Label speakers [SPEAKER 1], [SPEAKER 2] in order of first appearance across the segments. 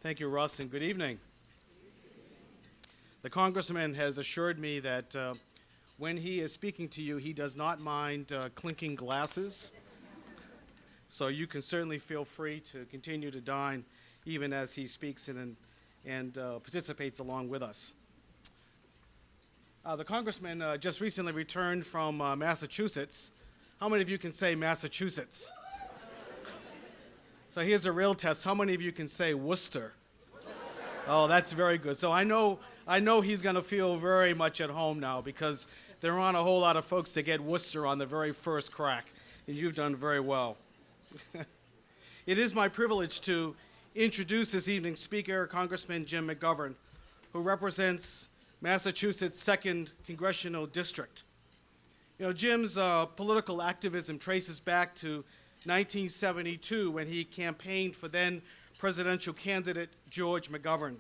[SPEAKER 1] Thank you, Russ, and good evening. The Congressman has assured me that when he is speaking to you, he does not mind clinking glasses. So you can certainly feel free to continue to dine even as he speaks and participates along with us. The Congressman just recently returned from Massachusetts. How many of you can say Massachusetts? So here's a real test. How many of you can say Worcester? Oh, that's very good. So I know he's going to feel very much at home now because there aren't a whole lot of folks that get Worcester on the very first crack, and you've done very well. It is my privilege to introduce this evening's speaker, Congressman Jim McGovern, who represents Massachusetts' 2nd Congressional District. You know, Jim's political activism traces back to 1972 when he campaigned for then presidential candidate George McGovern.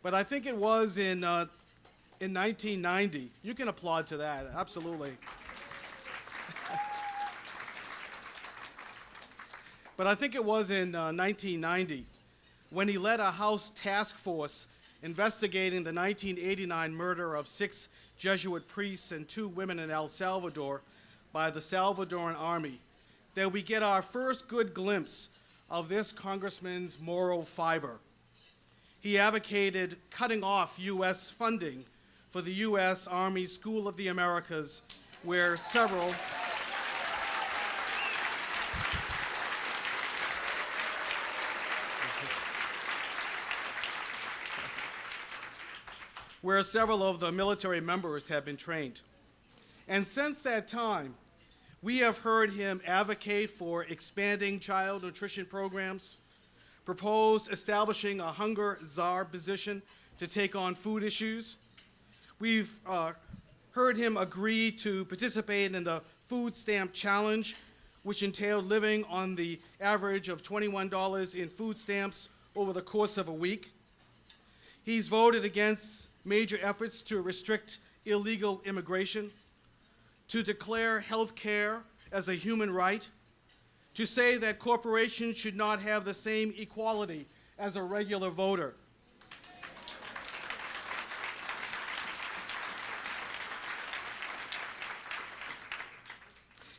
[SPEAKER 1] But I think it was in 1990. You can applaud to that, absolutely. But I think it was in 1990 when he led a House task force investigating the 1989 murder of 6 Jesuit priests and 2 women in El Salvador by the Salvadoran army that we get our first good glimpse of this congressman's moral fiber. He advocated cutting off U.S. funding for the U.S. Army School of the Americas, where several of the military members have been trained. And since that time, we have heard him advocate for expanding child nutrition programs, propose establishing a hunger czar position to take on food issues. We've heard him agree to participate in the food stamp challenge, which entailed living on the average of $21 in food stamps over the course of a week. He's voted against major efforts to restrict illegal immigration, to declare health care as a human right, to say that corporations should not have the same equality as a regular voter.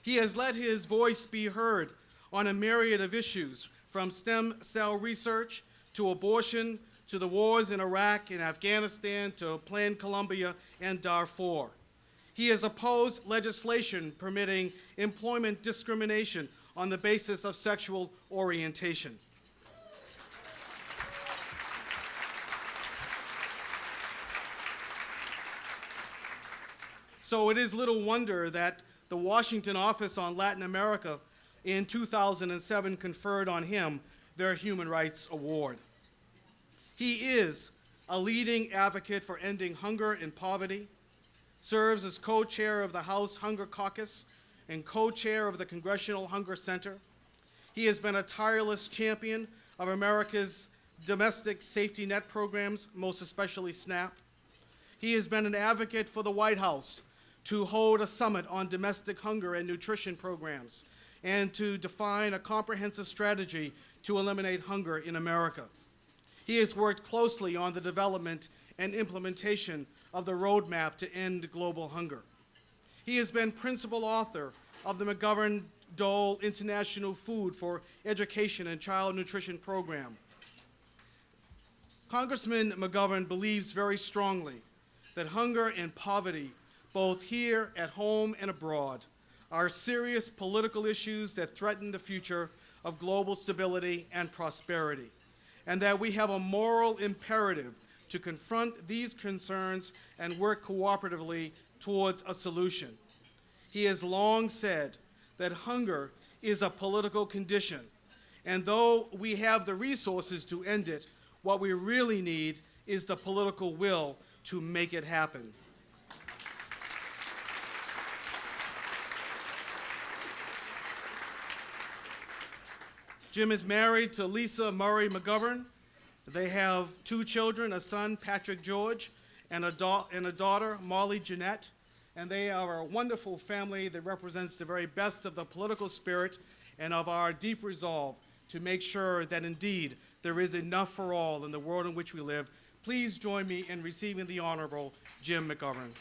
[SPEAKER 1] He has let his voice be heard on a myriad of issues, from stem cell research to abortion to the wars in Iraq and Afghanistan to Planned Colombia and Darfur. He has opposed legislation permitting employment discrimination on the basis of sexual orientation. So it is little wonder that the Washington Office on Latin America in 2007 conferred on him their Human Rights Award. He is a leading advocate for ending hunger and poverty, serves as co-chair of the House Hunger Caucus and co-chair of the Congressional Hunger Center. He has been a tireless champion of America's domestic safety net programs, most especially SNAP. He has been an advocate for the White House to hold a summit on domestic hunger and nutrition programs and to define a comprehensive strategy to eliminate hunger in America. He has worked closely on the development and implementation of the roadmap to end global hunger. He has been principal author of the McGovern-Dole International Food for Education and Child Nutrition Program. Congressman McGovern believes very strongly that hunger and poverty, both here at home and abroad, are serious political issues that threaten the future of global stability and prosperity, and that we have a moral imperative to confront these concerns and work cooperatively towards a solution. He has long said that hunger is a political condition, and though we have the resources to end it, what we really need is the political will to make it happen. Jim is married to Lisa Murray McGovern. They have 2 children, a son, Patrick George, and a daughter, Molly Jeanette. And they are a wonderful family that represents the very best of the political spirit and of our deep resolve to make sure that indeed there is enough for all in the world in which we live. Please join me in receiving the Honorable Jim McGovern.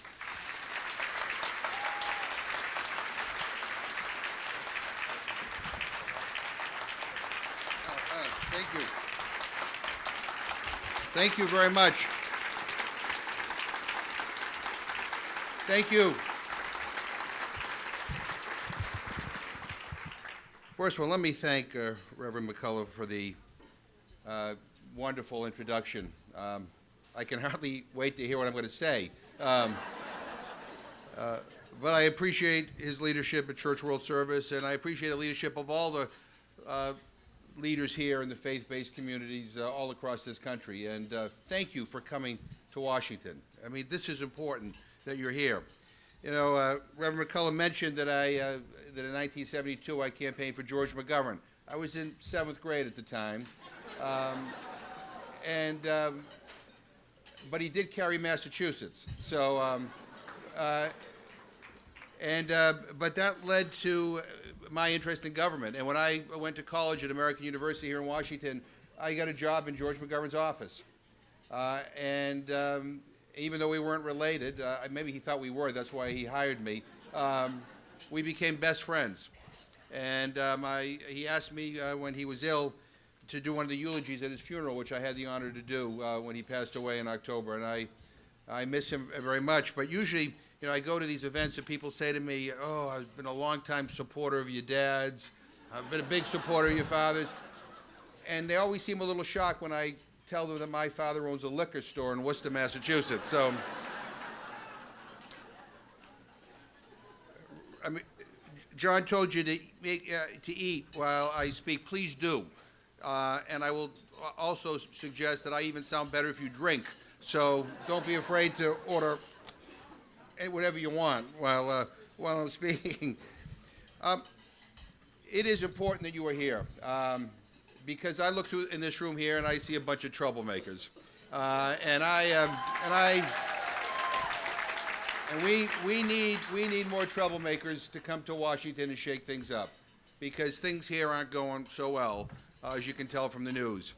[SPEAKER 2] Thank you. Thank you very much. Thank you. First of all, let me thank Reverend McCullough for the wonderful introduction. I can hardly wait to hear what I'm going to say. But I appreciate his leadership at Church World Service, and I appreciate the leadership of all the leaders here in the faith-based communities all across this country. And thank you for coming to Washington. I mean, this is important that you're here. You know, Reverend McCullough mentioned that that in 1972 I campaigned for George McGovern. I was in 7th grade at the time. But he did carry Massachusetts. So, but that led to my interest in government. And when I went to college at American University here in Washington, I got a job in George McGovern's office. Even though we weren't related, maybe he thought we were, that's why he hired me, we became best friends. And he asked me when he was ill to do one of the eulogies at his funeral, which I had the honor to do when he passed away in October. And I miss him very much. But usually, you know, I go to these events and people say to me, oh, I've been a long-time supporter of your dad's. I've been a big supporter of your father's. And they always seem a little shocked when I tell them that my father owns a liquor store in Worcester, Massachusetts. So, I mean, John told you to eat while I speak. Please do. And I will also suggest that I even sound better if you drink. So don't be afraid to order whatever you want while I'm speaking. It is important that you are here because I look through in this room here and I see a bunch of troublemakers, we need more troublemakers to come to Washington and shake things up, because things here aren't going so well, as you can tell from the news.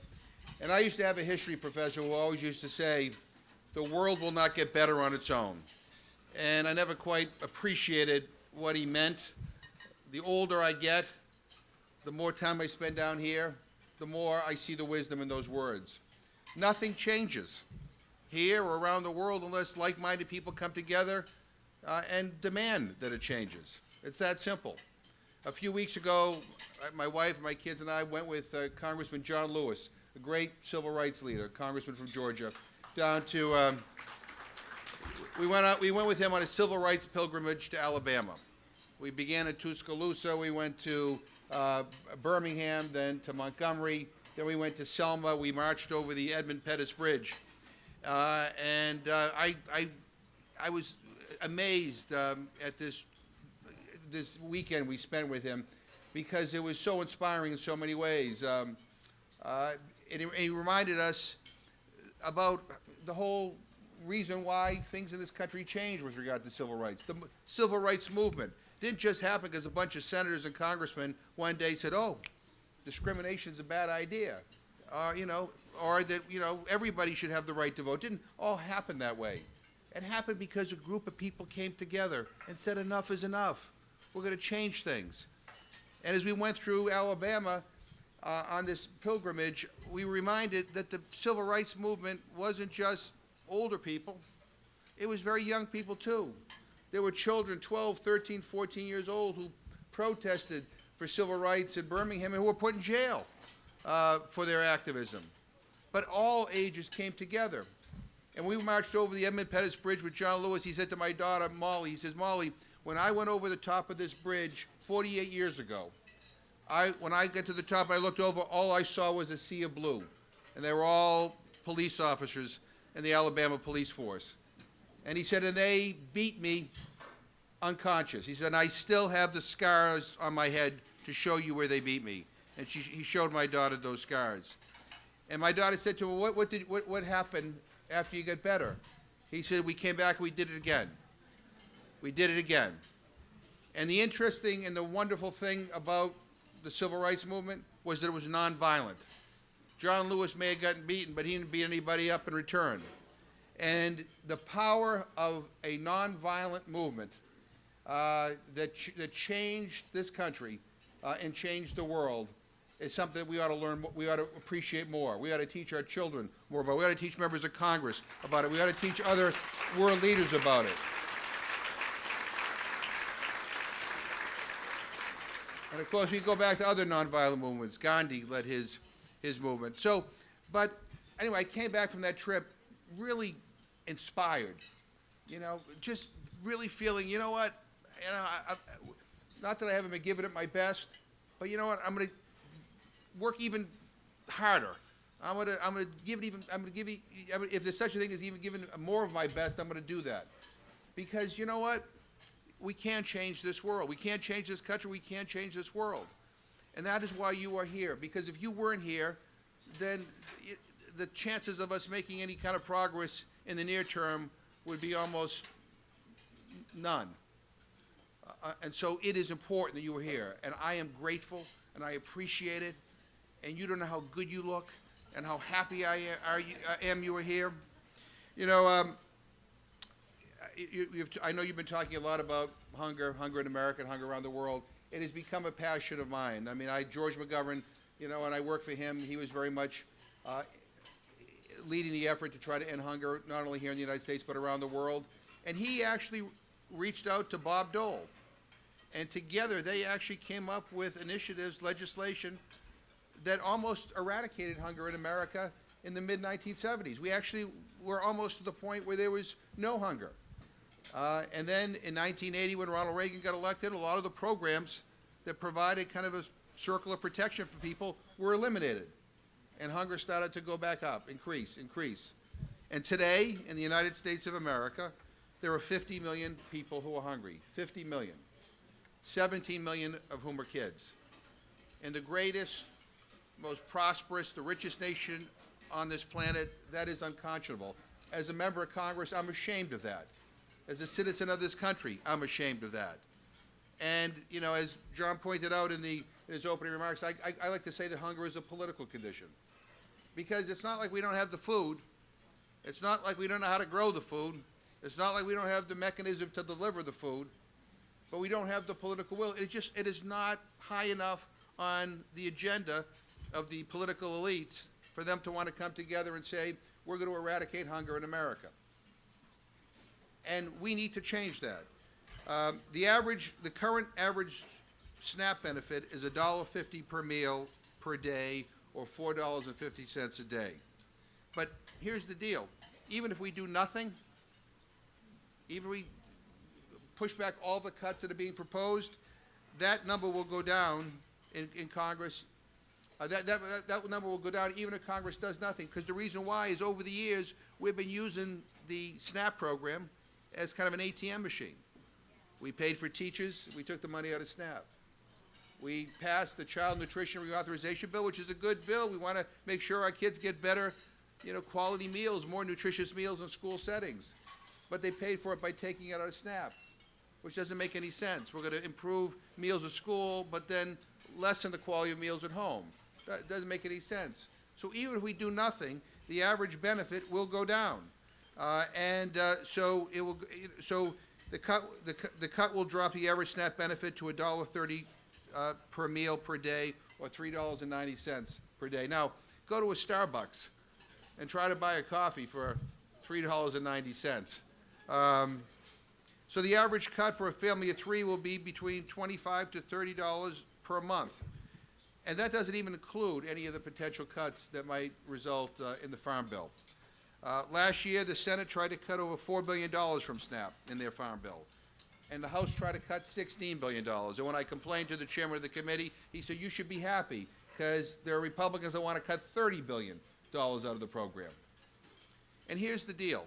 [SPEAKER 2] And I used to have a history professor who always used to say, the world will not get better on its own. And I never quite appreciated what he meant. The older I get, the more time I spend down here, the more I see the wisdom in those words. Nothing changes here or around the world unless like-minded people come together and demand that it changes. It's that simple. A few weeks ago, my wife and my kids and I went with Congressman John Lewis, a great civil rights leader, congressman from Georgia, down to, we went with him on a civil rights pilgrimage to Alabama. We began in Tuscaloosa, we went to Birmingham, then to Montgomery, then we went to Selma, we marched over the Edmund Pettus Bridge. I was amazed at this weekend we spent with him, because it was so inspiring in so many ways. He reminded us about the whole reason why things in this country changed with regard to civil rights. The civil rights movement didn't just happen because a bunch of senators and congressmen one day said, oh, discrimination's a bad idea, or that, everybody should have the right to vote. It didn't all happen that way. It happened because a group of people came together and said enough is enough. We're going to change things. And as we went through Alabama on this pilgrimage, we were reminded that the civil rights movement wasn't just older people. It was very young people, too. There were children, 12, 13, 14 years old, who protested for civil rights in Birmingham and who were put in jail for their activism. But all ages came together. And we marched over the Edmund Pettus Bridge with John Lewis. He said to my daughter, Molly, he says, Molly, when I went over the top of this bridge 48 years ago, when I got to the top, I looked over, all I saw was a sea of blue. And they were all police officers in the Alabama police force. And he said, and they beat me unconscious. He said, and I still have the scars on my head to show you where they beat me. And he showed my daughter those scars. And my daughter said to him, what happened after you got better? He said, we came back and we did it again. We did it again. And the interesting and the wonderful thing about the civil rights movement was that it was nonviolent. John Lewis may have gotten beaten, but he didn't beat anybody up in return. And the power of a nonviolent movement that changed this country and changed the world is something that we ought to learn, we ought to appreciate more. We ought to teach our children more about it. We ought to teach members of Congress about it. We ought to teach other world leaders about it. And of course, we go back to other nonviolent movements. Gandhi led his movement. So, but anyway, I came back from that trip really inspired, just really feeling, you know what, not that I haven't been giving it my best, but you know what, I'm going to work even harder. I'm going to give it if there's such a thing as even giving more of my best, I'm going to do that. Because you know what? We can't change this world. We can't change this country. We can't change this world. And that is why you are here. Because if you weren't here, then the chances of us making any kind of progress in the near term would be almost none. And so it is important that you were here. And I am grateful, and I appreciate it. And you don't know how good you look and how happy I am you were here. I know you've been talking a lot about hunger in America and hunger around the world. It has become a passion of mine. I mean, George McGovern, when I worked for him, he was very much leading the effort to try to end hunger, not only here in the United States, but around the world. And he actually reached out to Bob Dole. And together, they actually came up with initiatives, legislation, that almost eradicated hunger in America in the mid-1970s. We actually were almost to the point where there was no hunger. And then in 1980, when Ronald Reagan got elected, a lot of the programs that provided kind of a circle of protection for people were eliminated. And hunger started to go back up, increase. And today, in the United States of America, there are 50 million people who are hungry. 50 million. 17 million of whom are kids. And the greatest, most prosperous, the richest nation on this planet, that is unconscionable. As a member of Congress, I'm ashamed of that. As a citizen of this country, I'm ashamed of that. And, as John pointed out in his opening remarks, I like to say that hunger is a political condition. Because it's not like we don't have the food. It's not like we don't know how to grow the food. It's not like we don't have the mechanism to deliver the food. But we don't have the political will. It is not high enough on the agenda of the political elites for them to want to come together and say, we're going to eradicate hunger in America. And we need to change that. The current average SNAP benefit is $1.50 per meal per day, or $4.50 a day. But here's the deal. Even if we do nothing, even if we push back all the cuts that are being proposed, that number will go down in Congress. That number will go down even if Congress does nothing. Because the reason why is over the years, we've been using the SNAP program as kind of an ATM machine. We paid for teachers. We took the money out of SNAP. We passed the Child Nutrition Reauthorization Bill, which is a good bill. We want to make sure our kids get better, quality meals, more nutritious meals in school settings. But they paid for it by taking it out of SNAP, which doesn't make any sense. We're going to improve meals at school, but then lessen the quality of meals at home. That doesn't make any sense. So even if we do nothing, the average benefit will go down. So the cut will drop the average SNAP benefit to $1.30 per meal per day, or $3.90 per day. Now, go to a Starbucks and try to buy a coffee for $3.90. So the average cut for a family of three will be between $25 to $30 per month. And that doesn't even include any of the potential cuts that might result in the Farm Bill. Last year, the Senate tried to cut over $4 billion from SNAP in their Farm Bill. And the House tried to cut $16 billion. And when I complained to the chairman of the committee, he said, you should be happy, because there are Republicans that want to cut $30 billion out of the program. And here's the deal.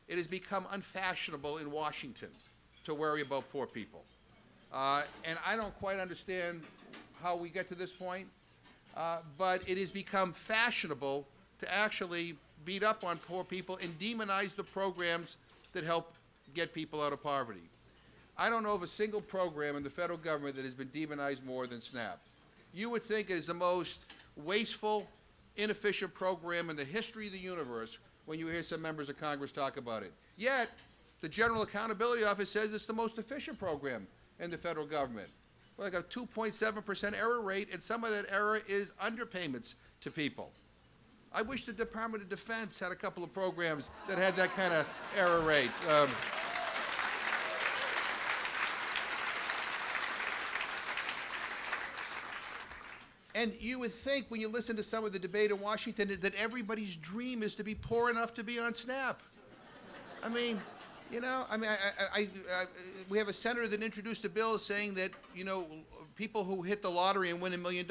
[SPEAKER 2] It has become unfashionable in Washington to worry about poor people. And I don't quite understand how we get to this point, but it has become fashionable to actually beat up on poor people and demonize the programs that help get people out of poverty. I don't know of a single program in the federal government that has been demonized more than SNAP. You would think it is the most wasteful, inefficient program in the history of the universe when you hear some members of Congress talk about it. Yet, the General Accountability Office says it's the most efficient program in the federal government. Like a 2.7% error rate, and some of that error is underpayments to people. I wish the Department of Defense had a couple of programs that had that kind of error rate. And you would think, when you listen to some of the debate in Washington, that everybody's dream is to be poor enough to be on SNAP. I mean, you know, we have a senator that introduced a bill saying that, you know, people who hit the lottery and win $1 million,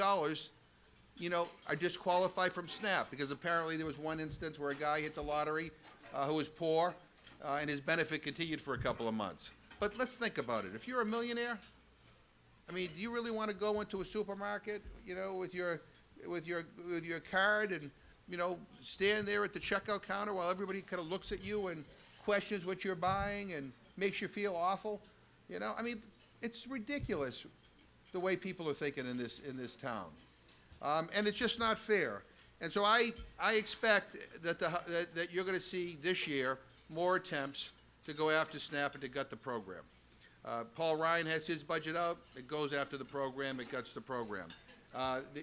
[SPEAKER 2] you know, are disqualified from SNAP, because apparently there was one instance where a guy hit the lottery who was poor, and his benefit continued for a couple of months. But let's think about it. If you're a millionaire, I mean, do you really want to go into a supermarket, you know, with your card and, you know, stand there at the checkout counter while everybody kind of looks at you and questions what you're buying and makes you feel awful? You know, I mean, it's ridiculous the way people are thinking in this town, and it's just not fair. And so I expect that you're going to see this year more attempts to go after SNAP and to gut the program. Paul Ryan has his budget out. It goes after the program. It guts the program.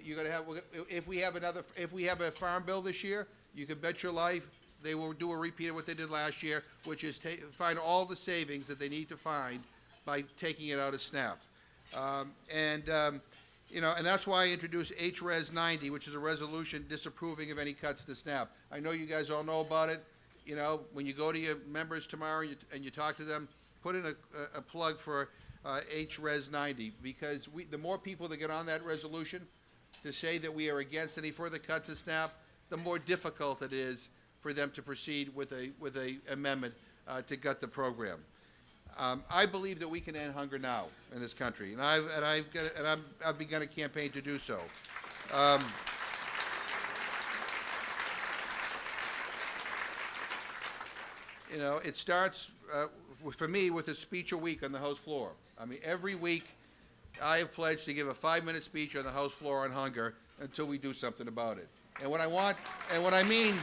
[SPEAKER 2] You're going to have, if we have a farm bill this year, you can bet your life they will do a repeat of what they did last year, which is find all the savings that they need to find by taking it out of SNAP. You know, and that's why I introduced HRES 90, which is a resolution disapproving of any cuts to SNAP. I know you guys all know about it. You know, when you go to your members tomorrow and you talk to them, put in a plug for HRES 90, because the more people that get on that resolution to say that we are against any further cuts to SNAP, the more difficult it is for them to proceed with a amendment to gut the program. I believe that we can end hunger now in this country, and I've begun a campaign to do so. You know, it starts for me with a speech a week on the House floor. I mean, every week I have pledged to give a 5-minute speech on the House floor on hunger until we do something about it. And what I mean.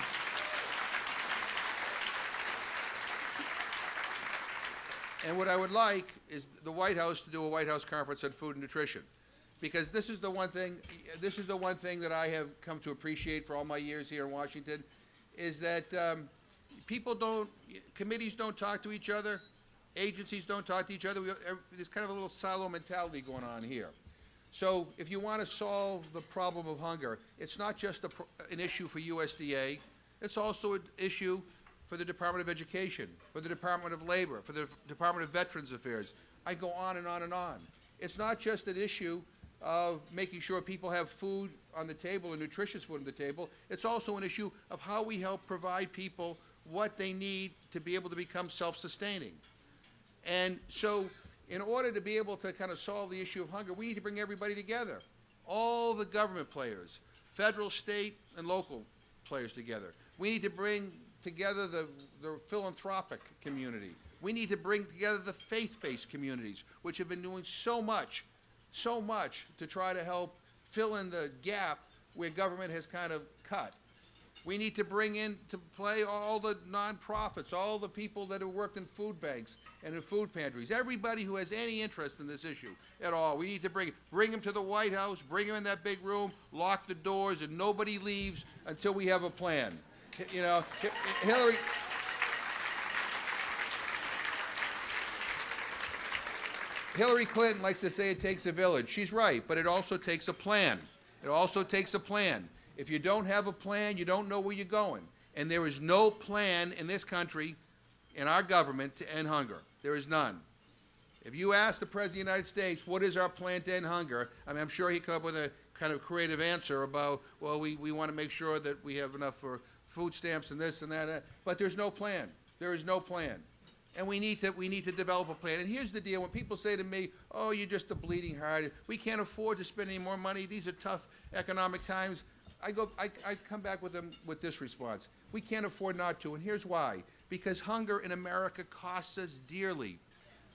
[SPEAKER 2] And what I would like is the White House to do a White House conference on food and nutrition, because this is the one thing that I have come to appreciate for all my years here in Washington, is that committees don't talk to each other, agencies don't talk to each other. There's kind of a little silo mentality going on here. So if you want to solve the problem of hunger, it's not just an issue for USDA, it's also an issue for the Department of Education, for the Department of Labor, for the Department of Veterans Affairs. I go on and on and on. It's not just an issue of making sure people have food on the table and nutritious food on the table. It's also an issue of how we help provide people what they need to be able to become self-sustaining. And so in order to be able to kind of solve the issue of hunger, we need to bring everybody together. All the government players, federal, state, and local players together. We need to bring together the philanthropic community. We need to bring together the faith-based communities, which have been doing so much to try to help fill in the gap where government has kind of cut. We need to bring into play all the nonprofits, all the people that have worked in food banks and in food pantries, everybody who has any interest in this issue at all. We need to bring them to the White House, bring them in that big room, lock the doors, and nobody leaves until we have a plan. You know, Hillary Clinton likes to say it takes a village. She's right, but it also takes a plan. It also takes a plan. If you don't have a plan, you don't know where you're going. And there is no plan in this country, in our government, to end hunger. There is none. If you ask the President of the United States, what is our plan to end hunger, I mean, I'm sure he'd come up with a kind of creative answer about, well, we want to make sure that we have enough for food stamps and this and that, but there's no plan. There is no plan. And we need to develop a plan. And here's the deal. When people say to me, oh, you're just a bleeding heart, we can't afford to spend any more money, these are tough economic times, I come back with them with this response. We can't afford not to, and here's why. Because hunger in America costs us dearly.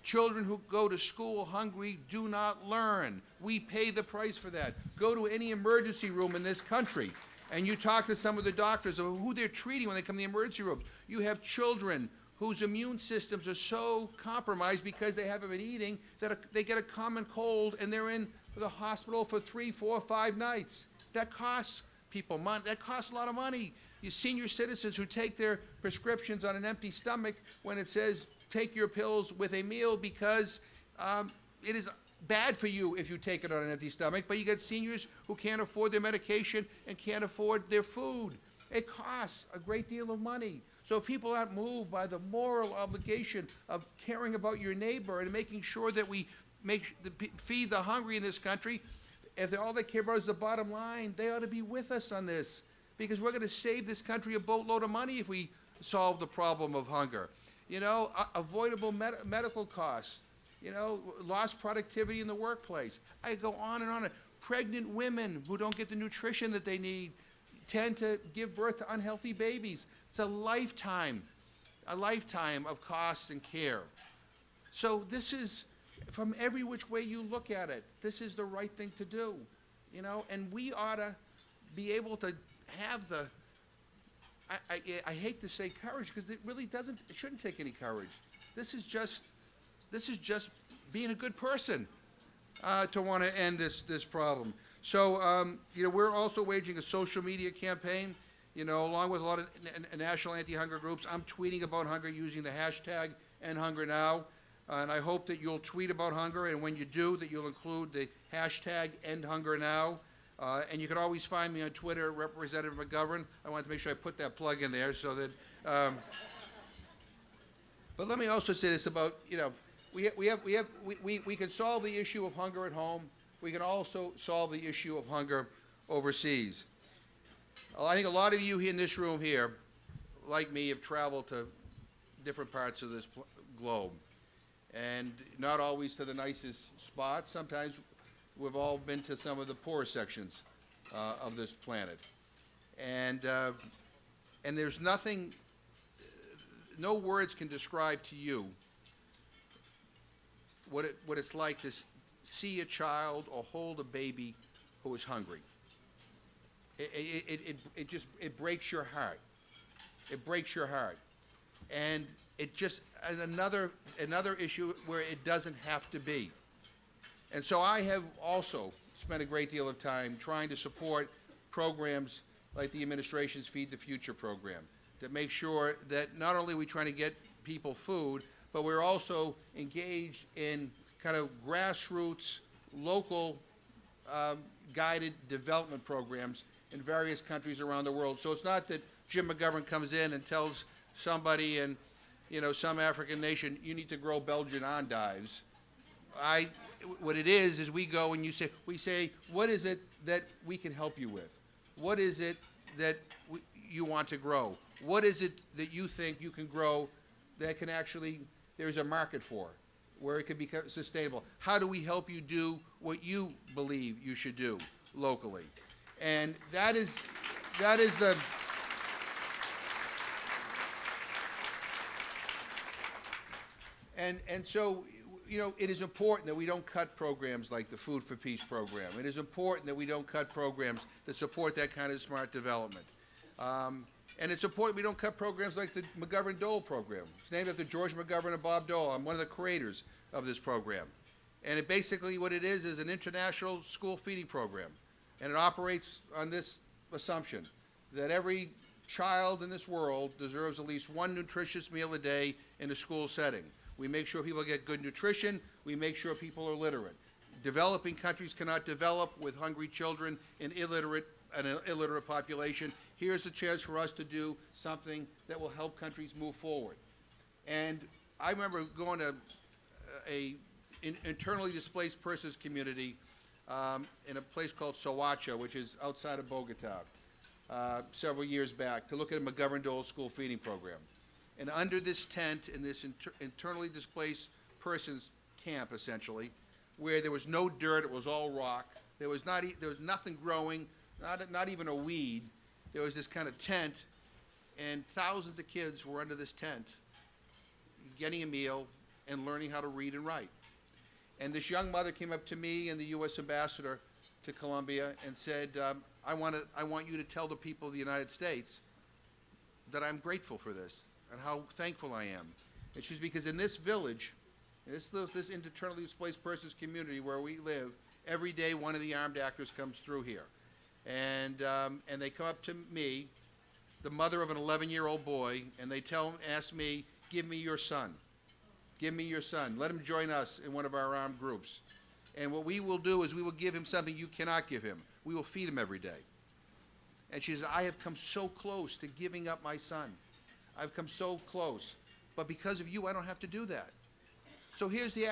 [SPEAKER 2] Children who go to school hungry do not learn. We pay the price for that. Go to any emergency room in this country, And you talk to some of the doctors of who they're treating when they come to the emergency rooms. You have children whose immune systems are so compromised because they haven't been eating that they get a common cold and they're in the hospital for 3, 4, 5 nights. That costs people money. That costs a lot of money. You senior citizens who take their prescriptions on an empty stomach when it says take your pills with a meal because it is bad for you if you take it on an empty stomach, but you get seniors who can't afford their medication and can't afford their food. It costs a great deal of money. So if people aren't moved by the moral obligation of caring about your neighbor and making sure that we feed the hungry in this country, if all they care about is the bottom line, they ought to be with us on this, because we're going to save this country a boatload of money if we solve the problem of hunger. You know, avoidable medical costs. You know, lost productivity in the workplace. I go on and on. Pregnant women who don't get the nutrition that they need tend to give birth to unhealthy babies. It's a lifetime of costs and care. So this is, from every which way you look at it, this is the right thing to do. You know, and we ought to be able to have the, I hate to say courage, because it really doesn't, it shouldn't take any courage. This is just being a good person to want to end this problem. So, you know, we're also waging a social media campaign, you know, along with a lot of national anti-hunger groups. I'm tweeting about hunger using the hashtag #EndHungerNow, and I hope that you'll tweet about hunger, and when you do, that you'll include the hashtag #EndHungerNow. And you can always find me on Twitter, Representative McGovern. I wanted to make sure I put that plug in there so that. But let me also say this about, you know, we can solve the issue of hunger at home. We can also solve the issue of hunger overseas. I think a lot of you in this room here, like me, have traveled to different parts of this globe, and not always to the nicest spots. Sometimes we've all been to some of the poorer sections of this planet, and there's nothing, no words can describe to you what it's like to see a child or hold a baby who is hungry. It breaks your heart. It breaks your heart, and it just another issue where it doesn't have to be. And so I have also spent a great deal of time trying to support programs like the administration's Feed the Future program to make sure that not only are we trying to get people food, but we're also engaged in kind of grassroots, local guided development programs in various countries around the world. So it's not that Jim McGovern comes in and tells somebody in, you know, some African nation, you need to grow Belgian endives. What it is we go and we say, what is it that we can help you with? What is it that you want to grow? What is it that you think you can grow that can actually, there's a market for, where it can be sustainable? How do we help you do what you believe you should do locally? And that is the, and so, you know, it is important that we don't cut programs like the Food for Peace program. It is important that we don't cut programs that support that kind of smart development. And it's important we don't cut programs like the McGovern-Dole program. It's named after George McGovern and Bob Dole. I'm one of the creators of this program. And it basically, what it is an international school feeding program. And it operates on this assumption that every child in this world deserves at least one nutritious meal a day in a school setting. We make sure people get good nutrition. We make sure people are literate. Developing countries cannot develop with hungry children and an illiterate population. Here's a chance for us to do something that will help countries move forward. And I remember going to a internally displaced persons community in a place called Soacha, which is outside of Bogota, several years back, to look at a McGovern-Dole school feeding program. And under this tent, in this internally displaced persons camp, essentially, where there was no dirt, it was all rock, there was nothing growing, not even a weed. There was this kind of tent, and thousands of kids were under this tent, getting a meal and learning how to read and write. And this young mother came up to me and the U.S. ambassador to Colombia and said, I want you to tell the people of the United States that I'm grateful for this and how thankful I am. And she's because in this village, this internally displaced persons community where we live, every day one of the armed actors comes through here. And they come up to me, the mother of an 11-year-old boy, and they ask me, give me your son. Give me your son. Let him join us in one of our armed groups. And what we will do is we will give him something you cannot give him. We will feed him every day. And she says, I have come so close to giving up my son. I've come so close. But because of you, I don't have to do that. So here's the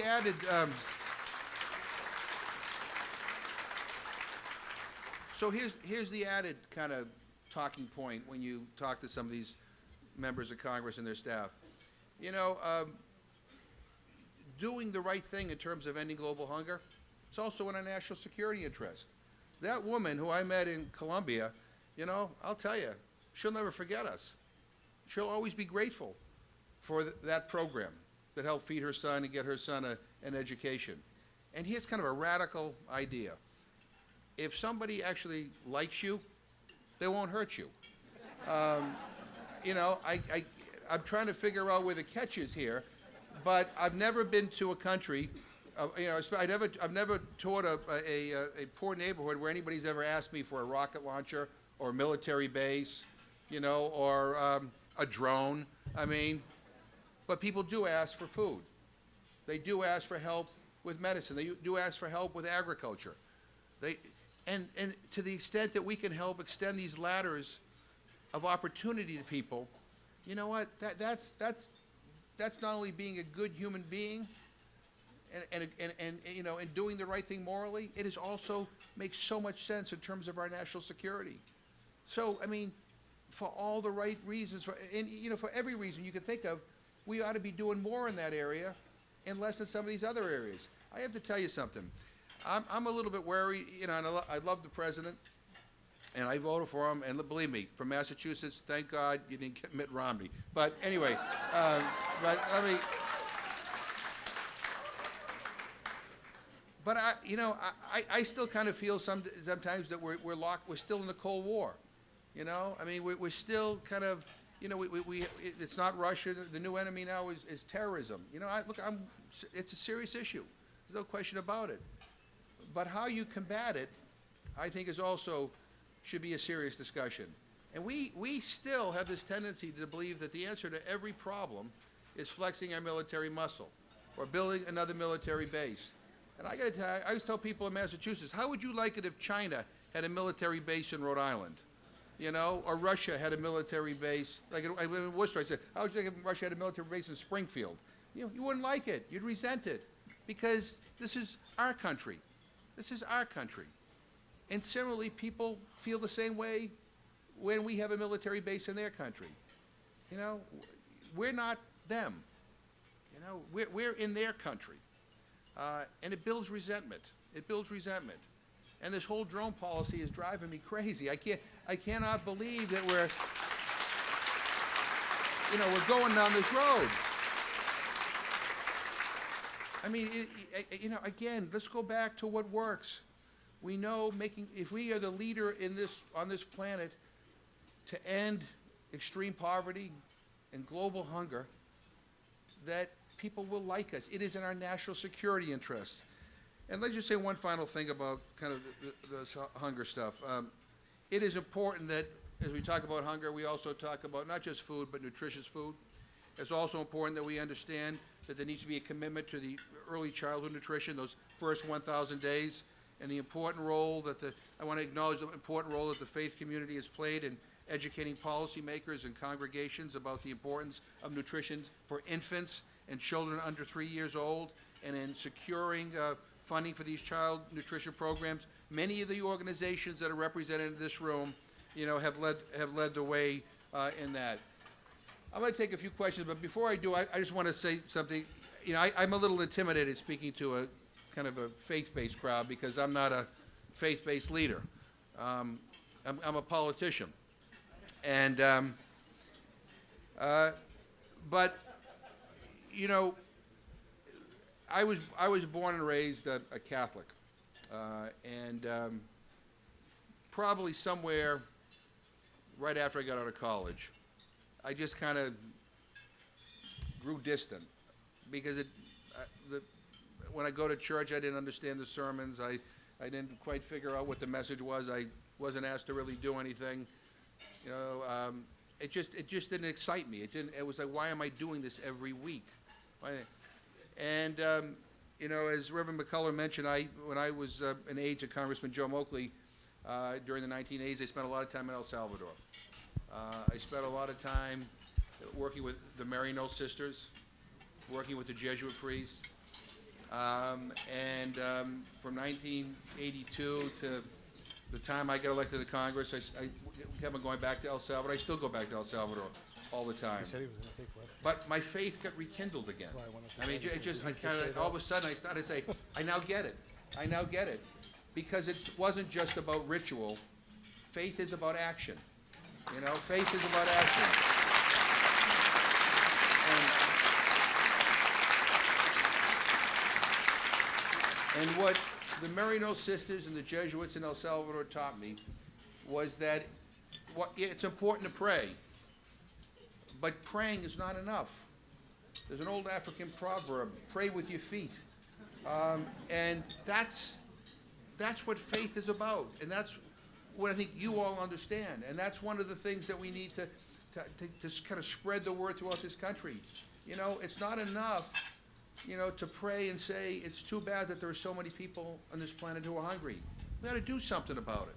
[SPEAKER 2] added... So here's the added kind of talking point when you talk to some of these members of Congress and their staff. You know, doing the right thing in terms of ending global hunger, it's also in our national security interest. That woman who I met in Colombia, you know, I'll tell you, she'll never forget us. She'll always be grateful for that program that helped feed her son and get her son an education. And here's kind of a radical idea. If somebody actually likes you, they won't hurt you. You know, I'm trying to figure out where the catch is here, but I've never been to a country, you know, I've never toured a poor neighborhood where anybody's ever asked me for a rocket launcher or a military base, you know, or a drone. I mean, but people do ask for food. They do ask for help with medicine. They do ask for help with agriculture. And to the extent that we can help extend these ladders of opportunity to people, you know what? That's not only being a good human being and you know, and doing the right thing morally, it is also makes so much sense in terms of our national security. So, I mean, for all the right reasons, and you know, for every reason you can think of, we ought to be doing more in that area and less in some of these other areas. I have to tell you something. I'm a little bit wary, you know, and I love the president, and I voted for him, and believe me, from Massachusetts, thank God you didn't get Mitt Romney. But anyway, you know, I still kind of feel sometimes that we're still in the Cold War, you know? I mean, we're still kind of, you know, it's not Russia. The new enemy now is terrorism. You know, it's a serious issue. There's no question about it. But how you combat it, I think, should be a serious discussion. And we still have this tendency to believe that the answer to every problem is flexing our military muscle or building another military base. And I got to tell you, I always tell people in Massachusetts, how would you like it if China had a military base in Rhode Island? You know, or Russia had a military base, like in Worcester, I said, how would you like if Russia had a military base in Springfield? You know, you wouldn't like it. You'd resent it because this is our country. This is our country. And similarly, people feel the same way when we have a military base in their country. You know, we're not them. You know, we're in their country. And it builds resentment. It builds resentment. And this whole drone policy is driving me crazy. I cannot believe that we're going down this road. I mean, you know, again, let's go back to what works. We know if we are the leader on this planet to end extreme poverty and global hunger, that people will like us. It is in our national security interests. And let's just say one final thing about kind of the hunger stuff. It is important that as we talk about hunger, we also talk about not just food, but nutritious food. It's also important that we understand that there needs to be a commitment to the early childhood nutrition, those first 1,000 days, and the important role I want to acknowledge the important role that the faith community has played in educating policymakers and congregations about the importance of nutrition for infants and children under 3 years old, and in securing funding for these child nutrition programs. Many of the organizations that are represented in this room, you know, have led the way in that. I'm going to take a few questions, but before I do, I just want to say something. You know, I'm a little intimidated speaking to a kind of a faith-based crowd because I'm not a faith-based leader. I'm a politician, and but you know, I was born and raised a Catholic. And probably somewhere right after I got out of college, I just kind of grew distant because when I go to church, I didn't understand the sermons. I didn't quite figure out what the message was. I wasn't asked to really do anything. You know, it just didn't excite me. It was like, why am I doing this every week? And you know, as Reverend McCullough mentioned, when I was an aide to Congressman Joe Moakley during the 1980s, I spent a lot of time in El Salvador. I spent a lot of time working with the Maryknoll sisters, working with the Jesuit priests, and from 1982 to the time I got elected to Congress, I kept on going back to El Salvador. I still go back to El Salvador all the time.
[SPEAKER 3] He said he was going to take questions.
[SPEAKER 2] But my faith got rekindled again.
[SPEAKER 3] That's why I wanted to
[SPEAKER 2] I mean,
[SPEAKER 3] say
[SPEAKER 2] it just, I
[SPEAKER 3] you just
[SPEAKER 2] kind
[SPEAKER 3] say
[SPEAKER 2] of,
[SPEAKER 3] that.
[SPEAKER 2] all of a sudden, I started to say, I now get it. I now get it. Because it wasn't just about ritual. Faith is about action. You know, faith is about action. And what the Maryknoll sisters and the Jesuits in El Salvador taught me was that it's important to pray, but praying is not enough. There's an old African proverb, pray with your feet. And that's what faith is about. And that's what I think you all understand. And that's one of the things that we need to kind of spread the word throughout this country. You know, it's not enough, you know, to pray and say, it's too bad that there are so many people on this planet who are hungry. We ought to do something about it.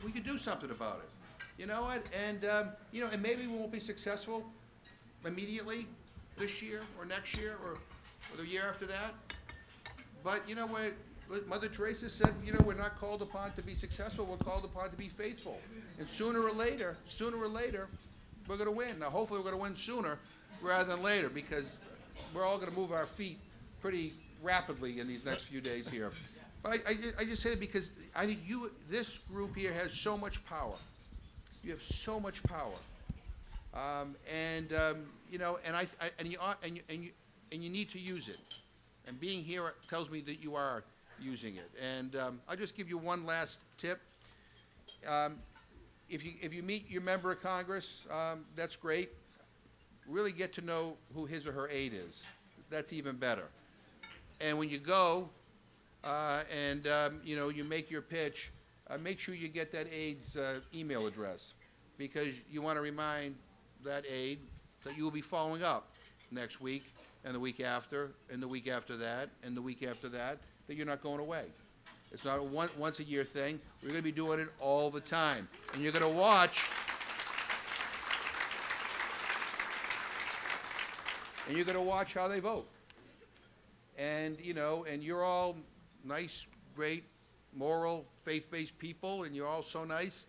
[SPEAKER 2] We could do something about it. You know what? And, you know, and maybe we won't be successful immediately this year or next year or the year after that. But, you know what Mother Teresa said, you know, we're not called upon to be successful, we're called upon to be faithful. And sooner or later, we're going to win. Now, hopefully we're going to win sooner rather than later, because we're all going to move our feet pretty rapidly in these next few days here. But I just say that because I think this group here has so much power. You have so much power. You know, and you need to use it. And being here tells me that you are using it. And I'll just give you one last tip. If you meet your member of Congress, that's great. Really get to know who his or her aide is. That's even better. And when you go you know, you make your pitch, make sure you get that aide's email address, because you want to remind that aide that you will be following up next week and the week after and the week after that and the week after that you're not going away. It's not a once a year thing. We're going to be doing it all the time. And you're going to watch how they vote. And, you know, and you're all nice, great, moral, faith-based people, and you're all so nice,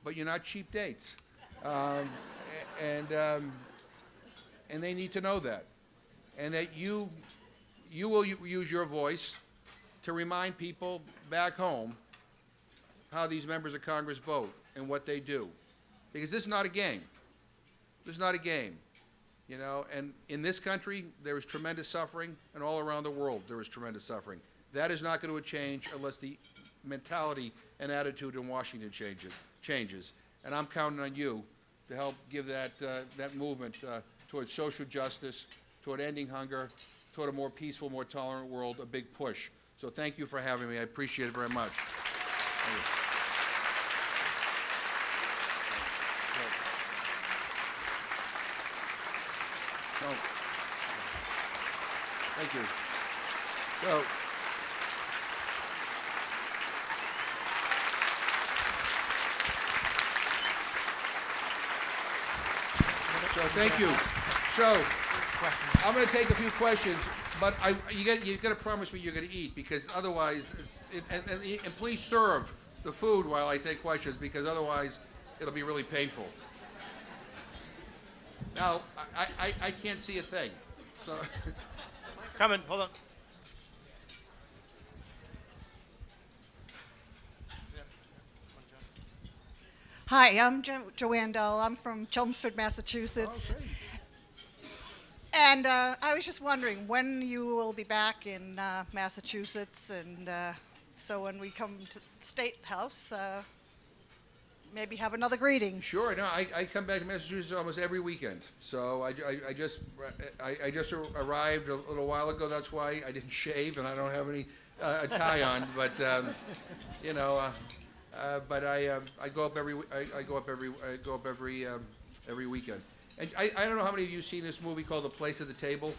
[SPEAKER 2] but you're not cheap dates. And they need to know that. And that you will use your voice to remind people back home how these members of Congress vote and what they do. Because this is not a game. This is not a game. You know, and in this country, there is tremendous suffering, and all around the world, there is tremendous suffering. That is not going to change unless the mentality and attitude in Washington changes. And I'm counting on you to help give that movement towards social justice, toward ending hunger, toward a more peaceful, more tolerant world, a big push. So thank you for having me. I appreciate it very much. Thank you. No. Thank you. So thank you. So I'm going to take a few questions, but you got to promise me you're going to eat, because otherwise, and please serve the food while I take questions, because otherwise it'll be really painful. Now, I can't see a thing, so.
[SPEAKER 3] Coming, hold on.
[SPEAKER 4] Hi, I'm Joanne Dull. I'm from Chelmsford, Massachusetts.
[SPEAKER 2] Oh, great.
[SPEAKER 4] And I was just wondering when you will be back in Massachusetts, and So when we come to the State House, maybe have another greeting.
[SPEAKER 2] Sure. No, I come back to Massachusetts almost every weekend. So I just arrived a little while ago. That's why I didn't shave and I don't have any a tie on. But you know, but I go up every weekend. And I don't know how many of you have seen this movie called The Place at the Table.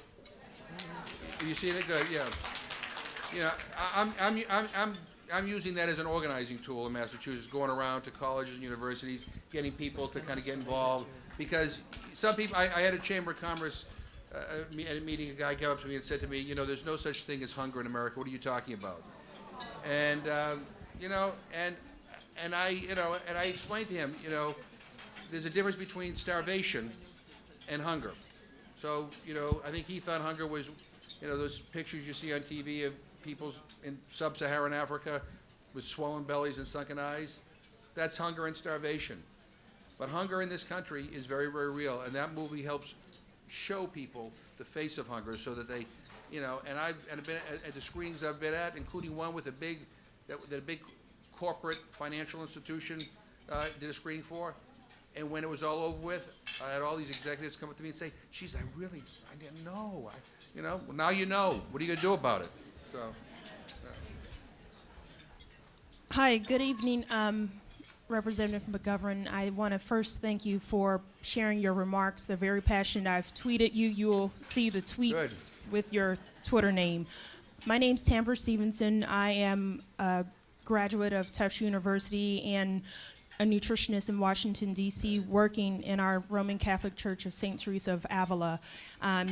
[SPEAKER 2] Have you seen it? Good. Yeah. You know, I'm using that as an organizing tool in Massachusetts, going around to colleges and universities, getting people to kind of get involved. Because some people, I had a Chamber of Commerce at a meeting, a guy came up to me and said to me, you know, there's no such thing as hunger in America. What are you talking about? And you know, and I explained to him, you know, there's a difference between starvation and hunger. So, you know, I think he thought hunger was, you know, those pictures you see on TV of people in sub-Saharan Africa with swollen bellies and sunken eyes. That's hunger and starvation. But hunger in this country is very, very real, and that movie helps show people the face of hunger so that they, you know, and I've been at the screenings I've been at, including one with that a big corporate financial institution did a screening for. And when it was all over with, I had all these executives come up to me and say, geez, I didn't know. You know, well, now you know. What are you going to do about it? So.
[SPEAKER 5] Hi, good evening, Representative McGovern. I want to first thank you for sharing your remarks. They're very passionate. I've tweeted you. You will see the tweets with your Twitter name. My name's Tamber Stevenson. I am a graduate of Tufts University and a nutritionist in Washington, D.C., working in our Roman Catholic Church of St. Teresa of Avila,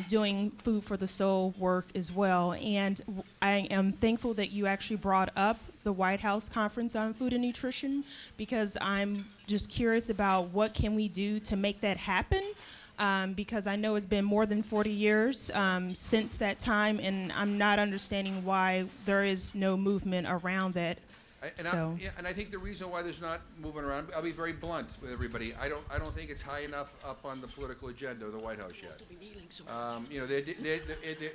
[SPEAKER 5] doing Food for the Soul work as well. And I am thankful that you actually brought up the White House Conference on Food and Nutrition, because I'm just curious about what can we do to make that happen, because I know it's been more than 40 years since that time, and I'm not understanding why there is no movement around that.
[SPEAKER 2] And I think the reason why there's not movement around, I'll be very blunt with everybody. I don't think it's high enough up on the political agenda of the White House yet. You know, they're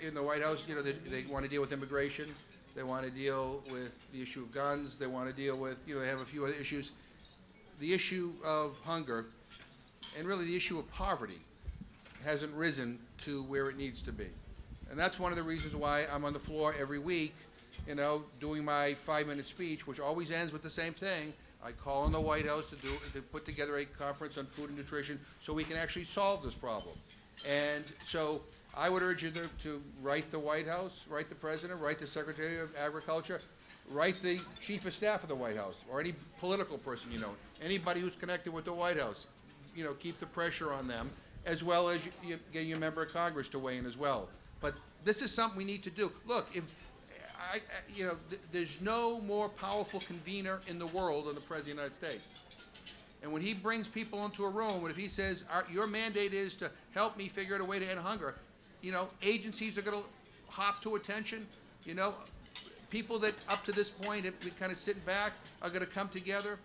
[SPEAKER 2] in the White House. You know, they want to deal with immigration. They want to deal with the issue of guns. They want to deal with, you know, they have a few other issues. The issue of hunger, and really the issue of poverty, hasn't risen to where it needs to be. And that's one of the reasons why I'm on the floor every week, you know, doing my 5-minute speech, which always ends with the same thing. I call on the White House to put together a conference on food and nutrition so we can actually solve this problem. And so I would urge you to write the White House, write the President, write the Secretary of Agriculture, write the Chief of Staff of the White House, or any political person you know, anybody who's connected with the White House. You know, keep the pressure on them, as well as getting a member of Congress to weigh in as well. But this is something we need to do. Look, if you know, there's no more powerful convener in the world than the President of the United States. And when he brings people into a room, and if he says, your mandate is to help me figure out a way to end hunger, you know, agencies are going to hop to attention. You know, people that up to this point have been kind of sitting back are going to come together.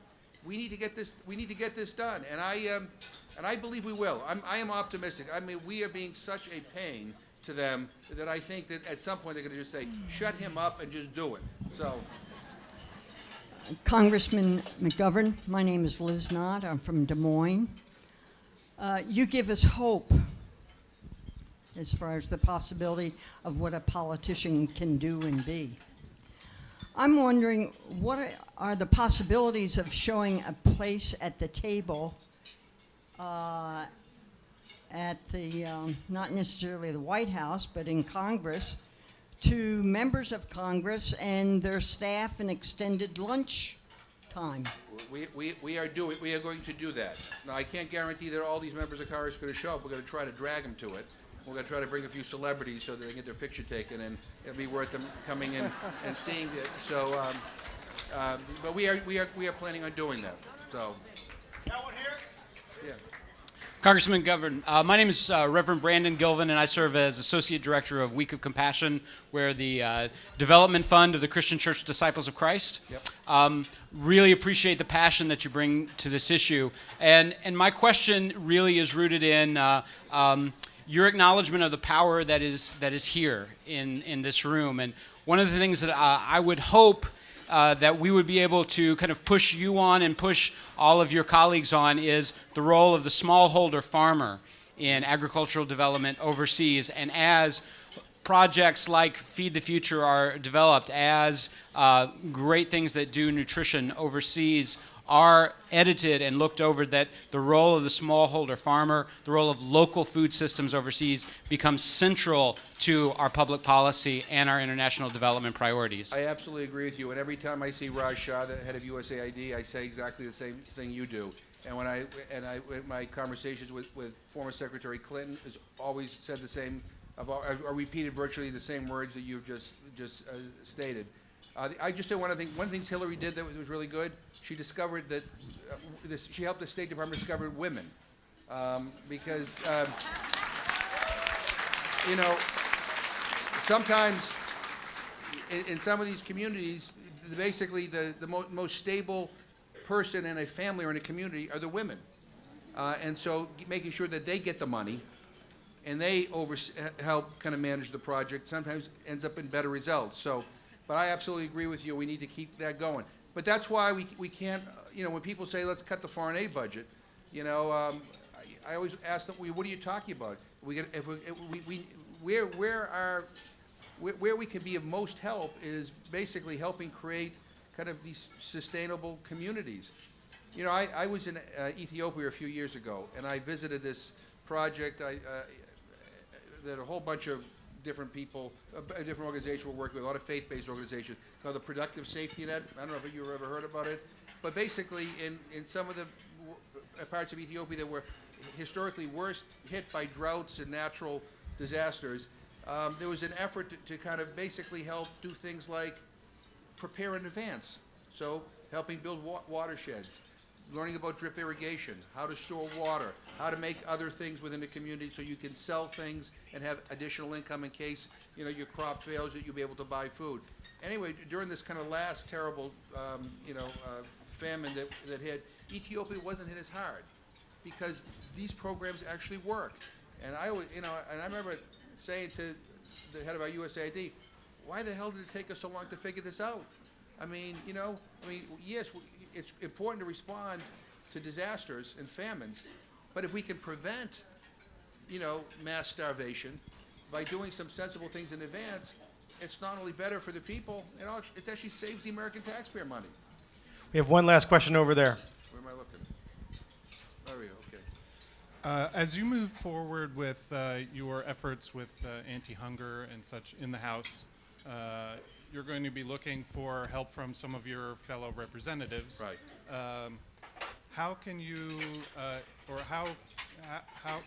[SPEAKER 2] We need to get this. We need to get this done, and I believe we will. I am optimistic. I mean, we are being such a pain to them that I think that at some point they're going to just say, shut him up and just do it. So.
[SPEAKER 6] Congressman McGovern, my name is Liz Knott. I'm from Des Moines. You give us hope as far as the possibility of what a politician can do and be. I'm wondering, what are the possibilities of showing a place at the table at the, not necessarily the White House, but in Congress, to members of Congress and their staff an extended lunch time?
[SPEAKER 2] We are going to do that. Now, I can't guarantee that all these members of Congress are going to show up. We're going to try to drag them to it. We're going to try to bring a few celebrities so that they get their picture taken, and it'll be worth them coming in and seeing it. So, but we are planning on doing that. So.
[SPEAKER 3] Got one here?
[SPEAKER 2] Yeah.
[SPEAKER 7] Congressman McGovern, my name is Reverend Brandon Gilvin, and I serve as Associate Director of Week of Compassion, where the Development Fund of the Christian Church Disciples of Christ.
[SPEAKER 2] Yep.
[SPEAKER 7] Really appreciate the passion that you bring to this issue. And my question really is rooted in your acknowledgement of the power that is here in this room. And one of the things that I would hope that we would be able to kind of push you on and push all of your colleagues on is the role of the smallholder farmer in agricultural development overseas. And as projects like Feed the Future are developed, as great things that do nutrition overseas are edited and looked over, that the role of the smallholder farmer, the role of local food systems overseas becomes central to our public policy and our international development priorities.
[SPEAKER 2] I absolutely agree with you. And every time I see Raj Shah, the head of USAID, I say exactly the same thing you do. And my conversations with former Secretary Clinton has always said the same, or repeated virtually the same words that you've just stated. I just say one of the things Hillary did that was really good. She discovered that she helped the State Department discover women, because sometimes in some of these communities, basically the most stable person in a family or in a community are the women, and so making sure that they get the money and they help kind of manage the project sometimes ends up in better results. So. But I absolutely agree with you. We need to keep that going. But that's why we can't, when people say, let's cut the foreign aid budget, I always ask them, what are you talking about? Where we can be of most help is basically helping create kind of these sustainable communities. I was in Ethiopia a few years ago, and I visited this project that a whole bunch of different people, a different organization we're working with, a lot of faith-based organizations, called the Productive Safety Net. I don't know if you've ever heard about it, but basically in some of the parts of Ethiopia that were historically worst hit by droughts and natural disasters, there was an effort to kind of basically help do things like prepare in advance. So helping build watersheds, learning about drip irrigation, how to store water, how to make other things within the community so you can sell things and have additional income in case your crop fails, that you'll be able to buy food. Anyway, during this kind of last terrible famine that hit, Ethiopia wasn't hit as hard because these programs actually work. And I always, and I remember saying to the head of our USAID, why the hell did it take us so long to figure this out? Yes, it's important to respond to disasters and famines, but if we can prevent, mass starvation by doing some sensible things in advance, it's not only better for the people, it actually saves the American taxpayer money.
[SPEAKER 3] We have one last question over there.
[SPEAKER 2] Where am I looking? There we go, okay.
[SPEAKER 8] As you move forward with your efforts with anti-hunger and such in the House, you're going to be looking for help from some of your fellow representatives.
[SPEAKER 2] Right.
[SPEAKER 8] How can you,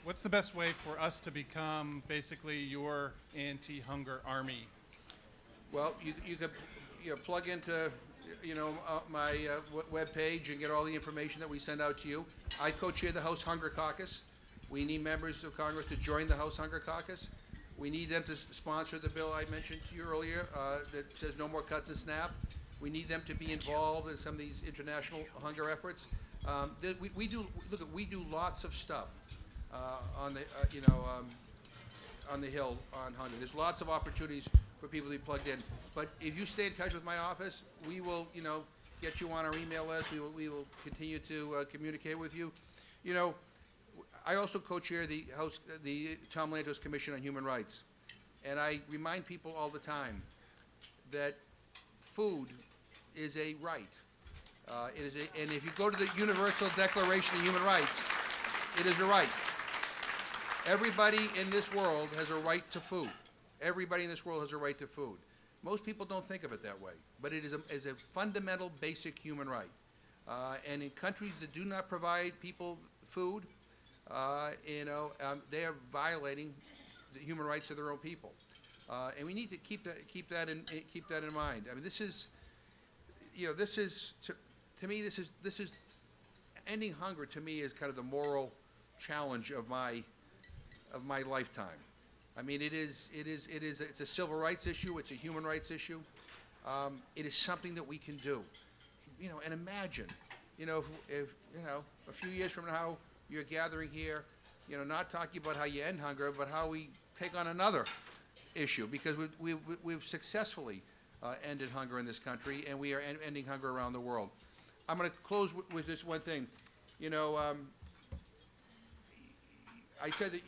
[SPEAKER 8] what's the best way for us to become basically your anti-hunger army?
[SPEAKER 2] Well, you could plug into my web page and get all the information that we send out to you. I co-chair the House Hunger Caucus. We need members of Congress to join the House Hunger Caucus. We need them to sponsor the bill I mentioned to you earlier that says no more cuts in SNAP. We need them to be involved in some of these international hunger efforts. We do lots of stuff on the Hill on hunger. There's lots of opportunities for people to be plugged in. But if you stay in touch with my office, we will get you on our email list. We will continue to communicate with you. I also co-chair the Tom Lantos Commission on Human Rights, and I remind people all the time that food is a right. And if you go to the Universal Declaration of Human Rights, it is a right. Everybody in this world has a right to food. Everybody in this world has a right to food. Most people don't think of it that way, but it is a fundamental, basic human right. And in countries that do not provide people food, they are violating the human rights of their own people, and we need to keep that in mind. I mean, this is to me, this is ending hunger. To me, is kind of the moral challenge of my lifetime. I mean, it's a civil rights issue. It's a human rights issue. It is something that we can do. And imagine, if a few years from now, you're gathering here, not talking about how you end hunger, but how we take on another issue, because we've successfully ended hunger in this country, and we are ending hunger around the world. I'm going to close with this one thing. You know, I said that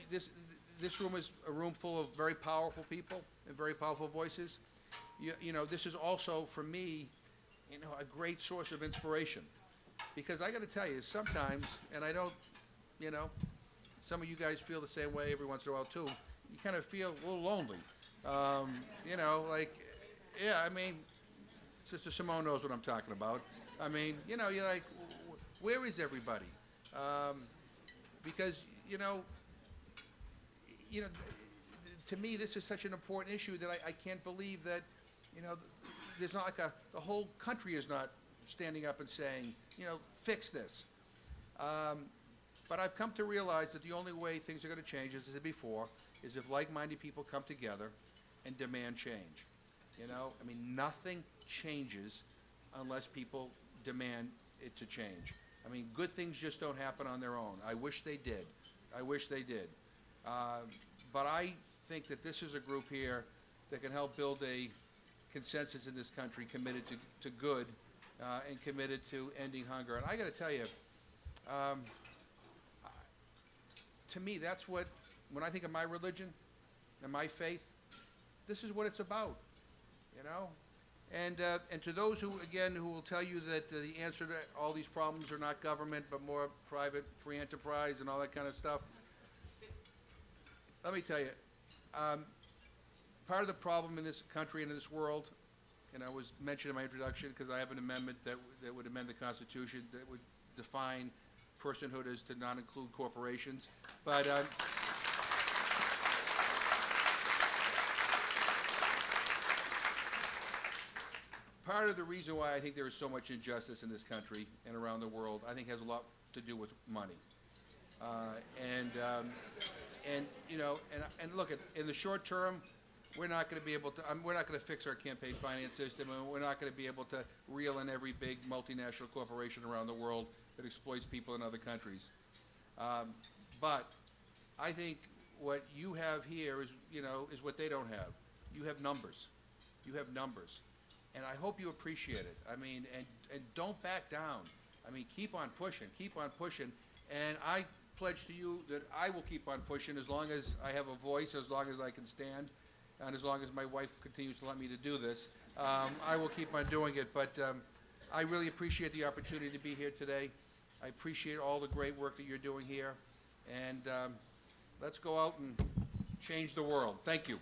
[SPEAKER 2] this room is a room full of very powerful people and very powerful voices. You know, this is also, for me, you know, a great source of inspiration. Because I got to tell you, sometimes, and I don't, you know, some of you guys feel the same way every once in a while too, you kind of feel a little lonely. You know, like, yeah, I mean, Sister Simone knows what I'm talking about. I mean, you know, you're like, where is everybody? Because, you know, to me, this is such an important issue that I can't believe that, you know, there's not like the whole country is not standing up and saying, you know, fix this. But I've come to realize that the only way things are going to change, as I said before, is if like-minded people come together and demand change. You know, I mean, nothing changes unless people demand it to change. I mean, good things just don't happen on their own. I wish they did. I wish they did. But I think that this is a group here that can help build a consensus in this country committed to good and committed to ending hunger. And I got to tell you, to me, that's what, when I think of my religion and my faith, this is what it's about, you know? And to those who, again, who will tell you that the answer to all these problems are not government, but more private, free enterprise and all that kind of stuff, let me tell you, part of the problem in this country and in this world, and I was mentioned in my introduction because I have an amendment that would amend the Constitution that would define personhood as to not include corporations. But part of the reason why I think there is so much injustice in this country and around the world, I think has a lot to do with money. And you know, and look, in the short term, we're not going to be able to. We're not going to fix our campaign finance system, and we're not going to be able to reel in every big multinational corporation around the world that exploits people in other countries. But I think what you have here is, you know, is what they don't have. You have numbers. You have numbers, and I hope you appreciate it. I mean, and don't back down. I mean, keep on pushing. Keep on pushing, and I pledge to you that I will keep on pushing as long as I have a voice, as long as I can stand, and as long as my wife continues to let me to do this. I will keep on doing it, but I really appreciate the opportunity to be here today. I appreciate all the great work that you're doing here, and let's go out and change the world. Thank you.